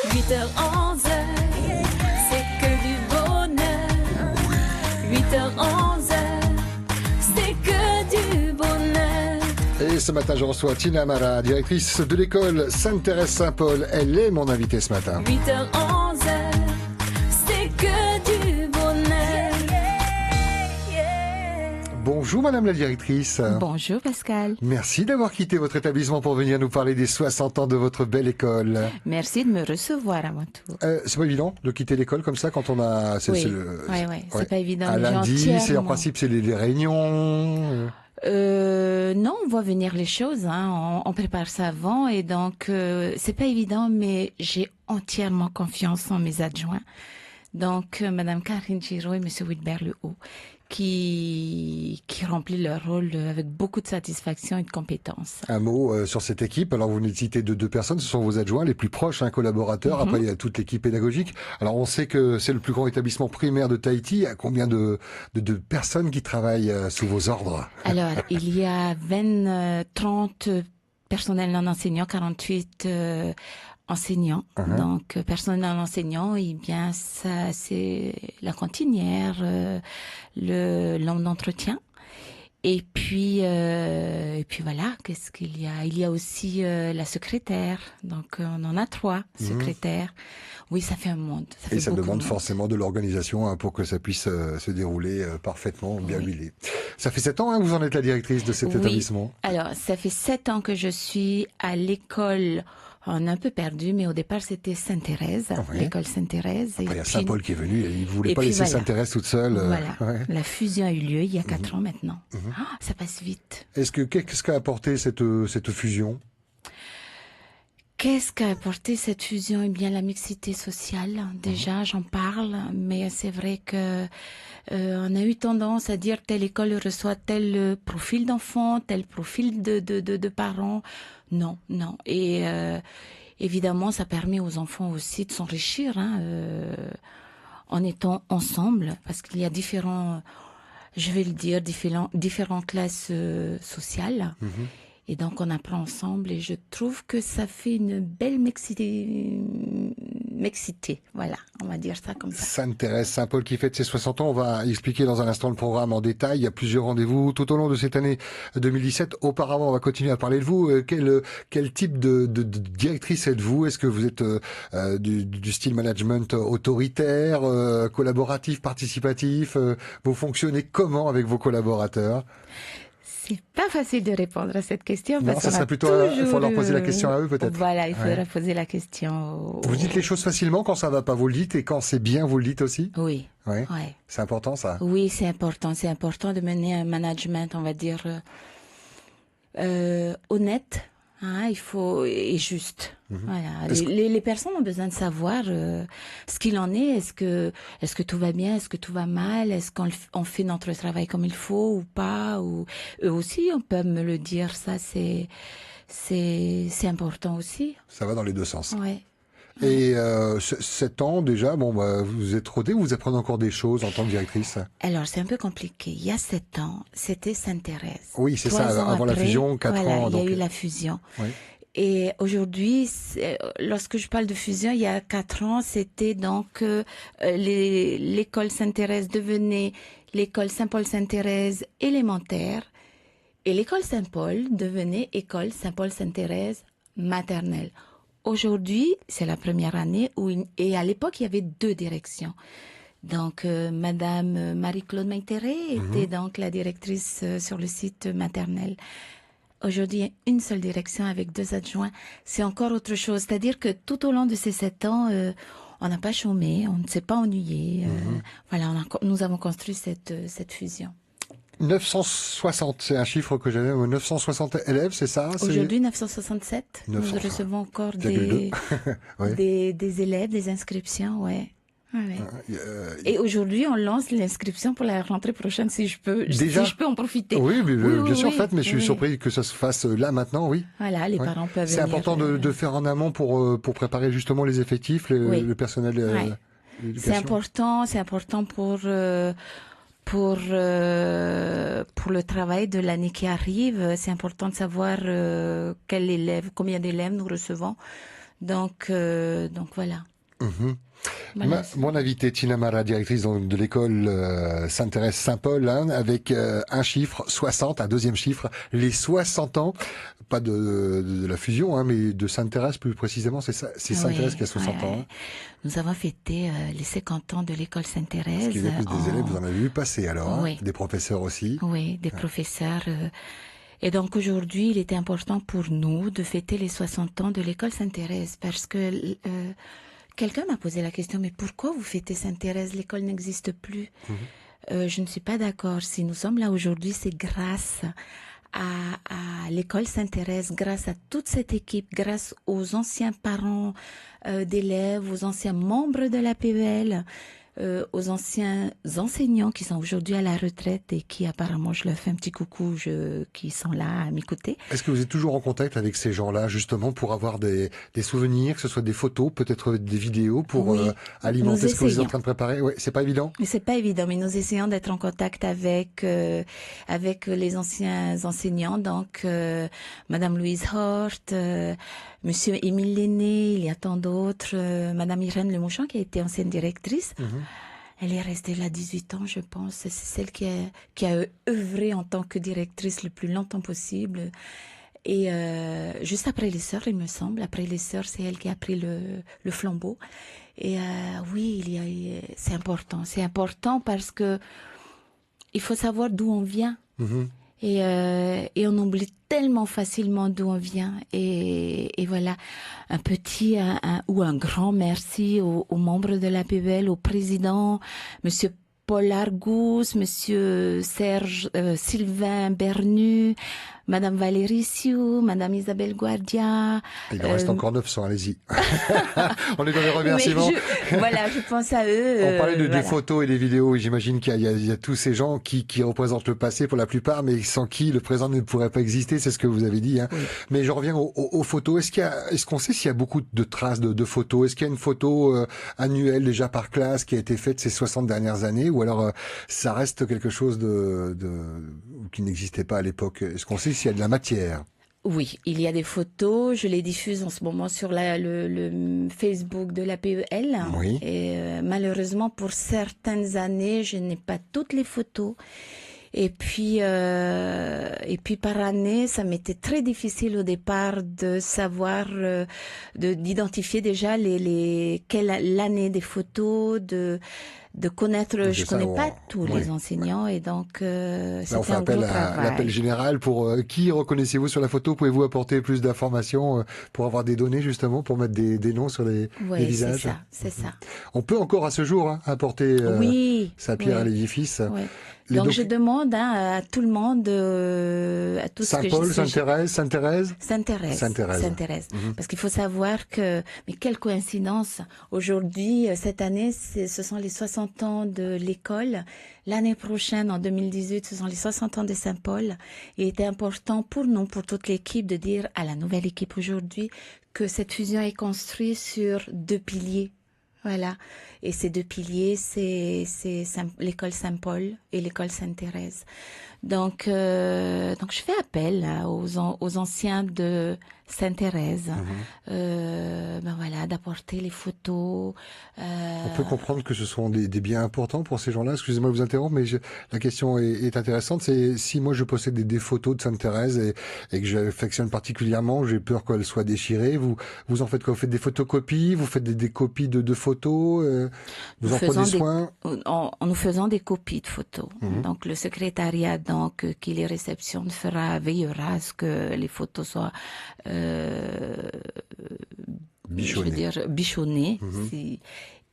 8h-11h, c'est que du bonheur. 8h-11h, c'est que du bonheur. Et ce matin, je reçois Tina Amara, directrice de l'école Sainte-Thérèse-Saint-Paul. Elle est mon invitée ce matin. 8h-11h, c'est que du bonheur. Bonjour Madame la directrice. Bonjour Pascal. Merci d'avoir quitté votre établissement pour venir nous parler des 60 ans de votre belle école. Merci de me recevoir à mon tour. C'est pas évident de quitter l'école comme ça quand on a... Oui, ouais. c'est pas évident. À lundi, c'est en entièrement. principe c'est les réunions. Non, on voit venir les choses, hein. On prépare ça avant et donc c'est pas évident, mais j'ai entièrement confiance en mes adjoints. Donc Madame Karine Giraud et Monsieur Wilbert Lehaut qui remplit leur rôle avec beaucoup de satisfaction et de compétence. Un mot sur cette équipe. Alors vous venez de citer deux personnes, ce sont vos adjoints les plus proches, collaborateurs. Après il y a toute l'équipe pédagogique. Alors on sait que c'est le plus grand établissement primaire de Tahiti. Il y a combien de personnes qui travaillent sous vos ordres? Alors il y a 30 personnels non enseignants, 48 enseignants. Donc personnel non enseignant, eh bien ça c'est la cantinière, l'homme d'entretien. Et puis voilà, qu'est-ce qu'il y a? Il y a aussi la secrétaire. Donc on en a 3 secrétaires. Oui, ça fait un monde. Et ça demande forcément de l'organisation pour que ça puisse se dérouler parfaitement, bien huilé. Ça fait 7 ans que vous en êtes la directrice de cet établissement. Alors, ça fait 7 ans que je suis à l'école. On a un peu perdu, mais au départ, c'était Sainte-Thérèse, l'école Sainte-Thérèse. Après, il y a Saint-Paul qui est venu et il ne voulait pas laisser Sainte-Thérèse toute seule. Voilà, la fusion a eu lieu il y a 4 ans maintenant. Ça passe vite. Qu'est-ce qu'a apporté cette fusion? Qu'est-ce qu'a apporté cette fusion? Eh bien, la mixité sociale. Déjà, j'en parle, mais c'est vrai que on a eu tendance à dire telle école reçoit tel profil d'enfant, tel profil de parents. Non. Et évidemment, ça permet aux enfants aussi de s'enrichir en étant ensemble, parce qu'il y a différentes classes sociales. Et donc, on apprend ensemble et je trouve que ça fait une belle mixité. Voilà, on va dire ça comme ça. Sainte-Thérèse-Saint-Paul qui fête ses 60 ans. On va expliquer dans un instant le programme en détail. Il y a plusieurs rendez-vous tout au long de cette année 2017. Auparavant, on va continuer à parler de vous. Quel type de directrice êtes-vous? Est-ce que vous êtes du style management autoritaire, collaboratif, participatif? Vous fonctionnez comment avec vos collaborateurs? C'est pas facile de répondre à cette question. Non, ça serait plutôt, il faut leur poser la question à eux peut-être. Voilà, il faudra poser la question. Vous dites les choses facilement, quand ça va pas vous le dites, et quand c'est bien vous le dites aussi? Oui. Ouais. C'est important ça? Oui, c'est important. C'est important de mener un management, on va dire, honnête. Il faut, et juste. Voilà. Les personnes ont besoin de savoir ce qu'il en est. Est-ce que tout va bien? Est-ce que tout va mal? Est-ce qu'on fait notre travail comme il faut ou pas? Ou eux aussi, on peut me le dire. Ça, c'est important aussi. Ça va dans les deux sens. Ouais. Et 7 ans déjà, vous êtes rodée ou vous apprenez encore des choses en tant que directrice? Alors, c'est un peu compliqué. Il y a 7 ans, c'était Sainte-Thérèse. Oui, c'est ça, avant la fusion, 4 ans. Il y a eu la fusion. Oui. Et aujourd'hui, lorsque je parle de fusion, il y a 4 ans, c'était donc l'école Sainte-Thérèse devenait l'école Saint-Paul-Sainte-Thérèse élémentaire et l'école Saint-Paul devenait école Saint-Paul-Sainte-Thérèse maternelle. Aujourd'hui, c'est la première année et à l'époque, il y avait 2 directions. Donc, Madame Marie-Claude Maïtéré était donc la directrice sur le site maternel. Aujourd'hui, il y a une seule direction avec 2 adjoints. C'est encore autre chose. C'est-à-dire que tout au long de ces 7 ans, on n'a pas chômé, on ne s'est pas ennuyé. Voilà, nous avons construit cette fusion. 960, c'est un chiffre que j'avais, 960 élèves, c'est ça? Aujourd'hui, 967. Nous recevons encore des élèves, des inscriptions, Et aujourd'hui, on lance l'inscription pour la rentrée prochaine, si je peux en profiter. Oui, bien sûr, en fait, mais je suis surpris que ça se fasse là, maintenant, oui. Voilà, les parents peuvent venir. C'est important de faire en amont pour préparer justement les effectifs, le personnel d'éducation. C'est important pour le travail de l'année qui arrive. C'est important de savoir combien d'élèves nous recevons. Donc voilà. Mhm. Voilà. Mon invité, Tina Mara, directrice de l'école Sainte-Thérèse Saint-Paul, hein, avec un chiffre, 60, un deuxième chiffre, les 60 ans, pas de la fusion, hein, mais de Sainte-Thérèse plus précisément, c'est ça, c'est Sainte-Thérèse qui a 60 ans. Hein. Nous avons fêté les 50 ans de l'école Parce Sainte-Thérèse. qu'il y a plus des élèves, vous en avez vu passer alors, hein, Oui. des professeurs aussi. Oui, des professeurs. Et donc aujourd'hui, il était important pour nous de fêter les 60 ans de l'école Sainte-Thérèse parce que quelqu'un m'a posé la question, mais pourquoi vous fêtez Sainte-Thérèse? L'école n'existe plus. Je ne suis pas d'accord. Si nous sommes là aujourd'hui, c'est grâce à l'école Sainte-Thérèse, grâce à toute cette équipe, grâce aux anciens parents d'élèves, aux anciens membres de la PEL, aux anciens enseignants qui sont aujourd'hui à la retraite et qui apparemment, je leur fais un petit coucou, qui sont là à m'écouter. Est-ce que vous êtes toujours en contact avec ces gens-là, justement, pour avoir des souvenirs, que ce soit des photos, peut-être des vidéos, pour Oui, alimenter nous ce que vous êtes en essayons. train de préparer? Ouais, c'est pas évident. Mais c'est pas évident, mais nous essayons d'être en contact avec les anciens enseignants, donc Madame Louise Hort, Monsieur Émile Lenné, il y a tant d'autres, Madame Irène Lemouchon qui a été ancienne directrice. Elle est restée là 18 ans, je pense. C'est celle qui a œuvré en tant que directrice le plus longtemps possible. Et juste après les sœurs, il me semble, après les sœurs, c'est elle qui a pris le flambeau. Et oui, c'est important. C'est important parce que il faut savoir d'où on vient. Et on oublie tellement facilement d'où on vient. Et voilà, un petit ou un grand merci aux membres de la PEL, au président, Monsieur Paul Argus, Monsieur Serge Sylvain Bernu, Madame Valérie Sioux, Madame Isabelle Guardia. Il en reste encore 900, allez-y. On est dans les remerciements. Voilà, je pense à eux. On parlait des voilà. photos et des vidéos, et j'imagine qu'il y a tous ces gens qui représentent le passé pour la plupart, mais sans qui le présent ne pourrait pas exister, c'est ce que vous avez dit. Hein. Oui. Mais je reviens aux photos. Est-ce qu'on sait s'il y a beaucoup de traces de photos? Est-ce qu'il y a une photo annuelle déjà par classe qui a été faite ces 60 dernières années, ou alors ça reste quelque chose qui n'existait pas à l'époque? Est-ce qu'on sait s'il y a de la matière? Oui, il y a des photos. Je les diffuse en ce moment sur le Facebook de la PEL. Oui. Et malheureusement, pour certaines années, je n'ai pas toutes les photos. Et puis par année, ça m'était très difficile au départ de savoir, d'identifier déjà l'année des photos, de connaître. Je connais pas tous les enseignants et donc c'était on fait un appel gros à travail. l'appel général pour qui reconnaissez-vous sur la photo? Pouvez-vous apporter plus d'informations pour avoir des données justement pour mettre des noms sur les visages? C'est ça. On peut encore à ce jour apporter sa pierre à l'édifice. Oui. Donc je demande à tout le monde, à tous Saint-Paul, Sainte-Thérèse, Sainte-Thérèse. Sainte-Thérèse. Parce qu'il faut savoir que, mais quelle coïncidence, aujourd'hui, cette année, ce sont les 60 ans de l'école. L'année prochaine, en 2018, ce sont les 60 ans de Saint-Paul. Il était important pour nous, pour toute l'équipe, de dire à la nouvelle équipe aujourd'hui que cette fusion est construite sur 2 piliers. Voilà. Et ces 2 piliers, c'est l'école Saint-Paul et l'école Sainte-Thérèse. Donc je fais appel aux anciens de Sainte-Thérèse, voilà, d'apporter les photos. On peut comprendre que ce sont des biens importants pour ces gens-là. Excusez-moi de vous interrompre, mais la question est intéressante. C'est si moi je possède des photos de Sainte-Thérèse et que j'affectionne particulièrement, j'ai peur qu'elles soient déchirées. Vous en faites quoi? Vous faites des photocopies? Vous faites des copies de photos? Vous en prenez soin? En nous faisant des copies de photos. Donc le secrétariat qui les réceptionne veillera à ce que les photos soient bichonnées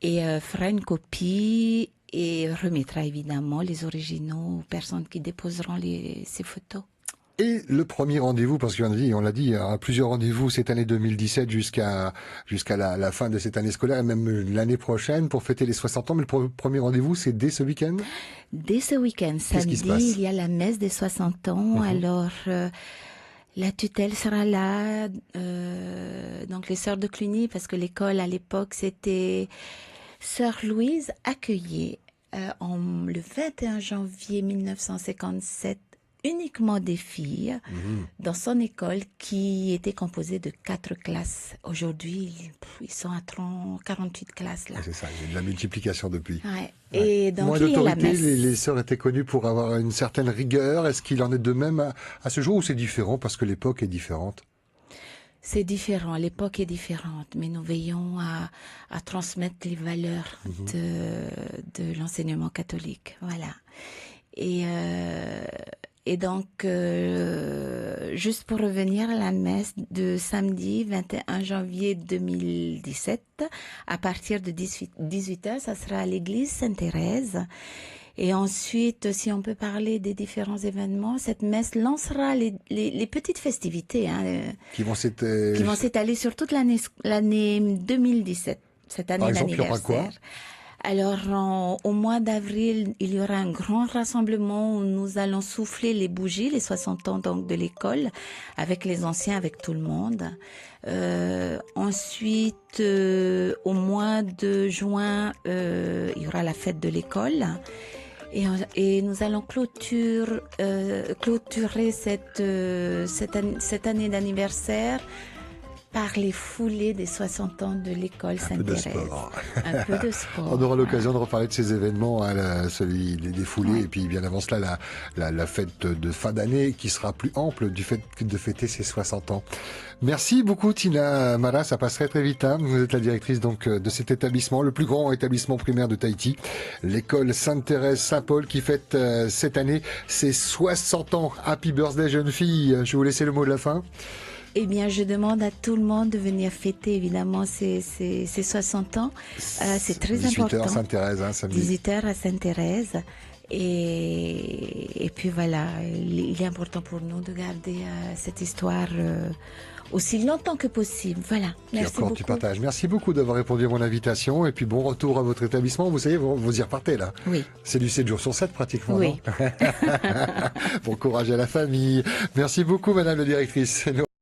et fera une copie et remettra évidemment les originaux aux personnes qui déposeront ces photos. Et le premier rendez-vous, parce qu'on l'a dit, il y aura plusieurs rendez-vous cette année 2017 jusqu'à la fin de cette année scolaire et même l'année prochaine pour fêter les 60 ans. Mais le premier rendez-vous, c'est dès ce week-end? Dès ce week-end, samedi, il y a la messe des 60 ans. Alors, la tutelle sera là, donc les sœurs de Cluny, parce que l'école à l'époque, c'était Sœur Louise accueillait le 21 janvier 1957 uniquement des filles dans son école qui était composée de 4 classes. Aujourd'hui, ils sont à 48 classes là. C'est ça, il y a de la multiplication depuis. Ouais. Et donc Moins il y a la d'autorité, messe. les sœurs étaient connues pour avoir une certaine rigueur. Est-ce qu'il en est de même à ce jour ou c'est différent parce que l'époque est différente? C'est différent, l'époque est différente, mais nous veillons à transmettre les valeurs de l'enseignement catholique. Voilà. Et donc, juste pour revenir à la messe de samedi 21 janvier 2017, à partir de 18h, ça sera à l'église Sainte-Thérèse. Et ensuite, si on peut parler des différents événements, cette messe lancera les petites festivités Qui vont qui vont s'étaler sur toute l'année 2017, cette année Par exemple, il y aura d'anniversaire. quoi? Alors, au mois d'avril, il y aura un grand rassemblement où nous allons souffler les bougies, les 60 ans donc de l'école, avec les anciens, avec tout le monde. Ensuite, au mois de juin, il y aura la fête de l'école. Et nous allons clôturer cette année d'anniversaire par les foulées des 60 ans de l'école Sainte-Thérèse. Un peu de sport. On aura l'occasion de reparler de ces événements, celui des foulées, et puis bien avant cela, la fête de fin d'année qui sera plus ample du fait de fêter ses 60 ans. Merci beaucoup Tina Mara, ça passerait très vite. Vous êtes la directrice donc de cet établissement, le plus grand établissement primaire de Tahiti, l'école Sainte-Thérèse Saint-Paul qui fête cette année ses 60 ans. Happy birthday jeune fille, je vais vous laisser le mot de la fin. Eh bien, je demande à tout le monde de venir fêter, évidemment, ces 60 ans. C'est très 18 important. 18h à Sainte-Thérèse, samedi. 18h à Sainte-Thérèse. Et puis voilà, il est important pour nous de garder cette histoire aussi longtemps que possible. Voilà, merci encore beaucoup. Tu partages. Merci beaucoup d'avoir répondu à mon invitation et puis bon retour à votre établissement. Vous savez, vous y repartez là. Oui. C'est du 7 jours sur 7 pratiquement. Oui. Non bon courage à la famille. Merci beaucoup Madame la directrice.